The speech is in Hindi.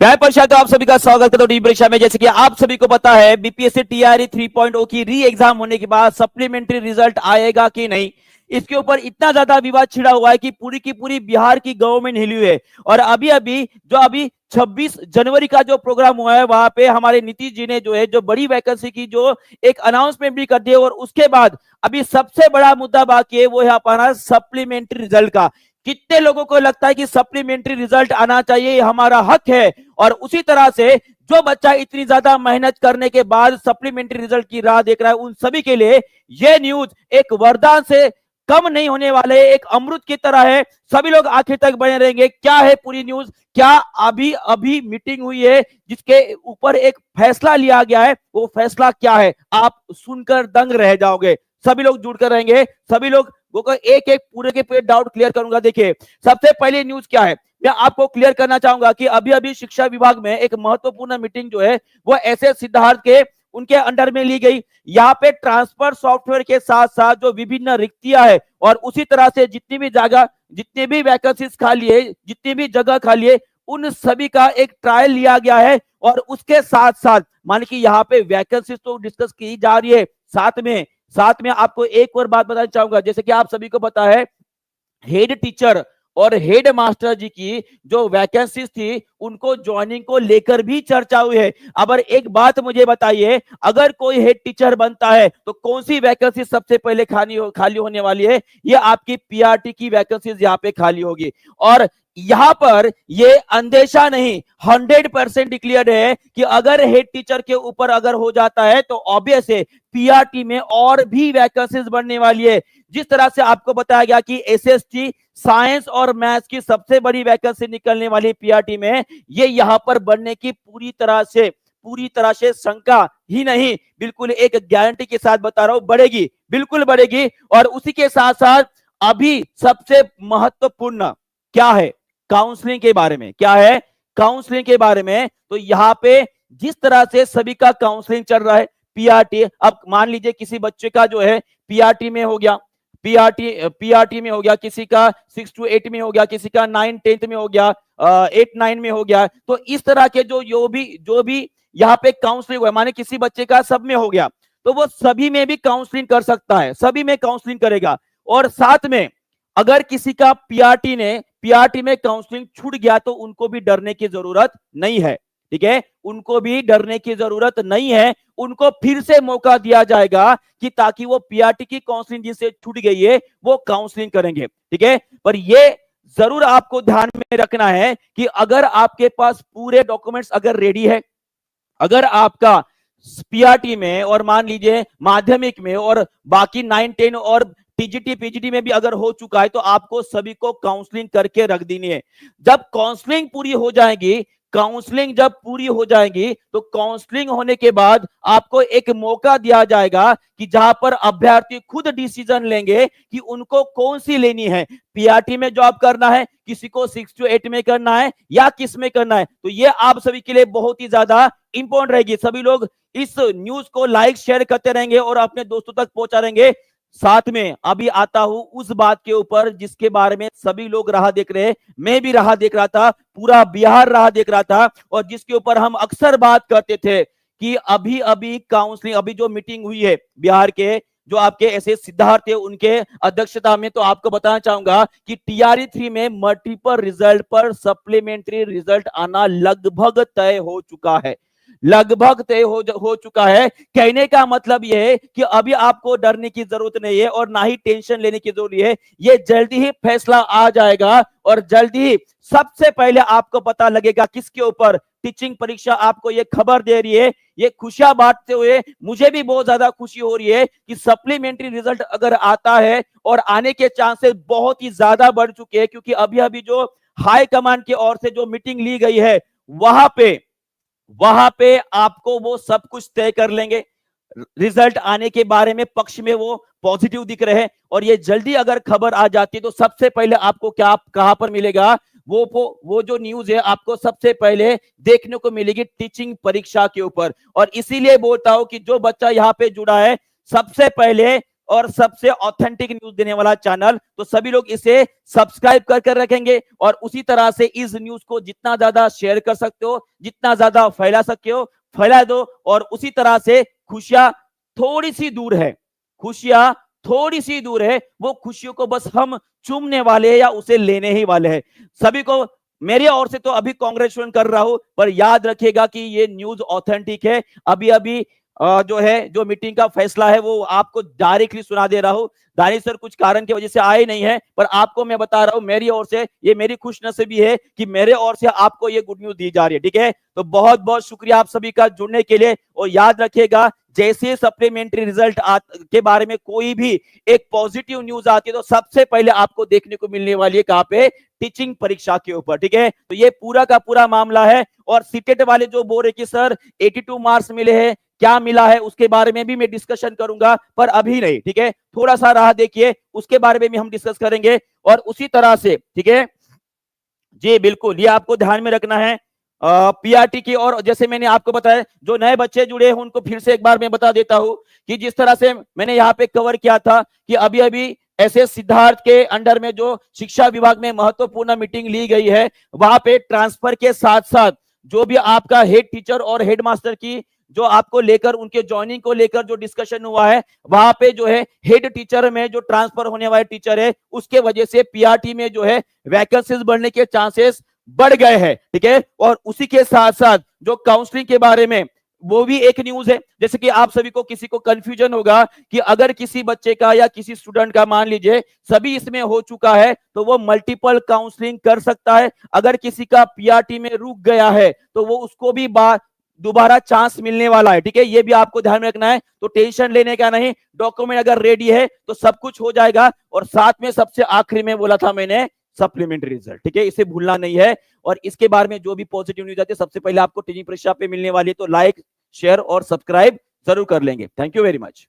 प्यार परीक्षा तो आप सभी का स्वागत करता हूं परीक्षा में। जैसे कि आप सभी को पता है, बीपीएससी टीआरई 3.0 की री एग्जाम होने के बाद सप्लीमेंट्री रिजल्ट आएगा कि नहीं, इसके ऊपर इतना ज्यादा विवाद छिड़ा हुआ है कि पूरी की पूरी बिहार की गवर्नमेंट हिली हुई है। और अभी 26 जनवरी का जो प्रोग्राम हुआ है, वहां पे हमारे नीतीश जी ने जो है जो बड़ी वैकेंसी की जो एक अनाउंसमेंट भी कर दी है। और उसके बाद अभी सबसे बड़ा मुद्दा बाकी है, वो है अपना सप्लीमेंट्री रिजल्ट का। कितने लोगों को लगता है कि सप्लीमेंट्री रिजल्ट आना चाहिए, ये हमारा हक है। और उसी तरह से जो बच्चा इतनी ज्यादा मेहनत करने के बाद सप्लीमेंट्री रिजल्ट की राह देख रहा है, उन सभी के लिए यह न्यूज एक वरदान से कम नहीं होने वाले, एक अमृत की तरह है। सभी लोग आखिर तक बने रहेंगे। क्या है पूरी न्यूज, क्या अभी अभी मीटिंग हुई है जिसके ऊपर एक फैसला लिया गया है, वो फैसला क्या है आप सुनकर दंग रह जाओगे। सभी लोग जुड़कर रहेंगे, सभी लोग एक एक पूरे के पूरे डाउट क्लियर करूंगा। देखिए, सबसे पहले न्यूज क्या है, मैं आपको क्लियर करना चाहूंगा कि अभी अभी शिक्षा विभाग में एक महत्वपूर्ण मीटिंग जो है वो ऐसे सिद्धार्थ के उनके अंडर में ली गई। यहाँ पे ट्रांसफर सॉफ्टवेयर के साथ साथ जो विभिन्न रिक्तियां है और उसी तरह से जितनी भी वैकेंसीज खाली है, जितनी भी जगह खाली है, उन सभी का एक ट्रायल लिया गया है। और उसके साथ साथ मान कि यहाँ पे वैकेंसीज तो डिस्कस की जा रही है, साथ में आपको एक और बात बताना चाहूंगा। जैसे कि आप सभी को पता है, हेड टीचर और हेड मास्टर जी की जो वैकेंसीज थी, उनको ज्वाइनिंग को लेकर भी चर्चा हुई है। अब एक बात मुझे बताइए, अगर कोई हेड टीचर बनता है तो कौन सी वैकेंसी सबसे पहले खाली होने वाली है? ये आपकी पीआरटी की वैकेंसीज यहाँ पे खाली होगी। और यहां पर ये अंदेशा नहीं, 100% डिक्लेयर्ड है कि अगर हेड टीचर के ऊपर अगर हो जाता है तो ऑब्वियस है पीआरटी में और भी वैकेंसीज बढ़ने वाली है। जिस तरह से आपको बताया गया कि एसएसटी साइंस और मैथ्स की सबसे बड़ी वैकेंसी निकलने वाली पीआरटी में, ये यहां पर बढ़ने की पूरी तरह से शंका ही नहीं, बिल्कुल एक गारंटी के साथ बता रहा हूं, बढ़ेगी, बिल्कुल बढ़ेगी। और उसी के साथ साथ अभी सबसे महत्वपूर्ण क्या है, काउंसलिंग के बारे में। क्या है काउंसलिंग के बारे में? तो यहाँ पे जिस तरह से सभी का काउंसलिंग चल रहा है पीआरटी, अब मान लीजिए किसी बच्चे का जो है पीआरटी में हो गया, पीआरटी में हो गया, किसी का 6 to 8 में हो गया, किसी का 9-10 में हो गया, 8-9 में हो गया। तो इस तरह के जो भी यहाँ पे काउंसलिंग हुआ, माने किसी बच्चे का सब में हो गया, तो वो सभी में भी काउंसलिंग कर सकता है, सभी में काउंसलिंग करेगा। और साथ में अगर किसी का पीआरटी में काउंसलिंग छूट गया तो उनको भी डरने की जरूरत नहीं है, ठीक है, उनको भी डरने की जरूरत नहीं है। उनको फिर से मौका दिया जाएगा कि ताकि वो पीआरटी की काउंसलिंग जिनसे छूट गई है वो काउंसलिंग करेंगे, ठीक है। पर ये जरूर आपको ध्यान में रखना है कि अगर आपके पास पूरे डॉक्यूमेंट्स अगर रेडी है, अगर आपका पीआरटी में और मान लीजिए माध्यमिक में और बाकी 9-10 और टीजीटी पीजीटी में भी अगर हो चुका है, तो आपको सभी को काउंसलिंग करके रख देनी है। जब काउंसलिंग जब पूरी हो जाएगी तो काउंसलिंग होने के बाद आपको एक मौका दिया जाएगा कि जहां पर अभ्यर्थी खुद डिसीजन लेंगे कि उनको कौन सी लेनी है, पीआरटी में जॉब करना है, किसी को 6 to 8 में करना है या किस में करना है। तो ये आप सभी के लिए बहुत ही ज्यादा इंपॉर्टेंट रहेगी। सभी लोग इस न्यूज को लाइक शेयर करते रहेंगे और अपने दोस्तों तक पहुंचा रहेंगे। साथ में अभी आता हूं उस बात के ऊपर जिसके बारे में सभी लोग राह देख रहे हैं, मैं भी राह देख रहा था, पूरा बिहार राह देख रहा था, और जिसके ऊपर हम अक्सर बात करते थे कि अभी अभी काउंसलिंग, अभी जो मीटिंग हुई है बिहार के जो आपके ऐसे सिद्धार्थ थे उनके अध्यक्षता में, तो आपको बताना चाहूंगा कि टीआरई 3 में मल्टीपल रिजल्ट पर सप्लीमेंट्री रिजल्ट आना लगभग तय हो चुका है, लगभग तय हो चुका है। कहने का मतलब यह है कि अभी आपको डरने की जरूरत नहीं है और ना ही टेंशन लेने की जरूरत है। ये जल्दी ही फैसला आ जाएगा और जल्दी ही सबसे पहले आपको पता लगेगा किसके ऊपर टीचिंग परीक्षा आपको ये खबर दे रही है। ये खुशियां बांटते हुए मुझे भी बहुत ज्यादा खुशी हो रही है कि सप्लीमेंट्री रिजल्ट अगर आता है, और आने के चांसेस बहुत ही ज्यादा बढ़ चुके हैं, क्योंकि अभी अभी जो हाई कमांड की ओर से जो मीटिंग ली गई है वहां पे आपको वो सब कुछ तय कर लेंगे। रिजल्ट आने के बारे में पक्ष में वो पॉजिटिव दिख रहे हैं, और ये जल्दी अगर खबर आ जाती है तो सबसे पहले आपको क्या कहां पर मिलेगा, वो जो न्यूज है आपको सबसे पहले देखने को मिलेगी टीचिंग परीक्षा के ऊपर। और इसीलिए बोलता हूं कि जो बच्चा यहाँ पे जुड़ा है, सबसे पहले और सबसे ऑथेंटिक न्यूज देने वाला चैनल। तो सभी लोग इसे सब्सक्राइब कर रखेंगे और उसी तरह से इस न्यूज को जितना ज्यादा शेयर कर सकते हो, जितना ज्यादा फैला सकते हो फैला दो। और उसी तरह से खुशियां थोड़ी सी दूर है, खुशियां थोड़ी सी दूर है, वो खुशियों को बस हम चूमने वाले हैं या उसे लेने ही वाले हैं। सभी को मेरी ओर से तो अभी कांग्रेचुलेशन कर रहा हूं, पर याद रखिएगा कि ये न्यूज ऑथेंटिक है। अभी अभी जो है, जो मीटिंग का फैसला है वो आपको डायरेक्टली सुना दे रहा हूं। दानिश सर कुछ कारण की वजह से आए नहीं है, पर आपको मैं बता रहा हूं मेरी ओर से, ये मेरी खुशनसीबी है कि मेरे ओर से आपको ये गुड न्यूज दी जा रही है। ठीक है, तो बहुत बहुत शुक्रिया आप सभी का जुड़ने के लिए। और याद रखिएगा, जैसे सप्लीमेंट्री रिजल्ट के बारे में कोई भी एक पॉजिटिव न्यूज आती है तो सबसे पहले आपको देखने को मिलने वाली है कहां पे, टीचिंग परीक्षा के ऊपर। ठीक है, तो ये पूरा का पूरा मामला है। और सीटेट वाले जो बोल रहे कि सर 82 मार्क्स मिले हैं, क्या मिला है, उसके बारे में भी मैं डिस्कशन करूंगा, पर अभी नहीं। ठीक है, थोड़ा सा राह देखिए, उसके बारे में भी हम डिस्कस करेंगे। और उसी तरह से ठीक है जी, बिल्कुल, ये आपको ध्यान में रखना है पीआरटी की। और जैसे मैंने आपको बताया, जो नए बच्चे जुड़े हैं उनको फिर से एक बार मैं बता देता हूं कि जिस तरह से मैंने यहाँ पे कवर किया था कि अभी अभी ऐसे सिद्धार्थ के अंडर में जो शिक्षा विभाग में महत्वपूर्ण मीटिंग ली गई है, वहां पे ट्रांसफर के साथ साथ जो भी आपका हेड टीचर और हेड मास्टर की जो आपको लेकर, उनके ज्वाइनिंग को लेकर जो डिस्कशन हुआ है, वहां पे जो है हेड टीचर में जो ट्रांसफर होने वाले टीचर है, उसके वजह से पीआरटी में जो है वैकेंसीज बढ़ने के चांसेस बढ़ गए हैं। ठीक है, और उसी के साथ साथ जो काउंसलिंग के बारे में, वो भी एक न्यूज है। जैसे कि आप सभी को, किसी को कंफ्यूजन होगा कि अगर किसी बच्चे का या किसी स्टूडेंट का मान लीजिए सभी इसमें हो चुका है तो वो मल्टीपल काउंसलिंग कर सकता है। अगर किसी का पीआरटी में रुक गया है तो वो उसको भी दोबारा चांस मिलने वाला है। ठीक है, ये भी आपको ध्यान में रखना है। तो टेंशन लेने का नहीं, डॉक्यूमेंट अगर रेडी है तो सब कुछ हो जाएगा। और साथ में सबसे आखिरी में बोला था मैंने, सप्लीमेंट्री रिजल्ट। ठीक है, इसे भूलना नहीं है। और इसके बारे में जो भी पॉजिटिव न्यूज आती है सबसे पहले आपको टीचिंग परीक्षा पे मिलने वाली है। तो लाइक, शेयर और सब्सक्राइब जरूर कर लेंगे। Thank you very much.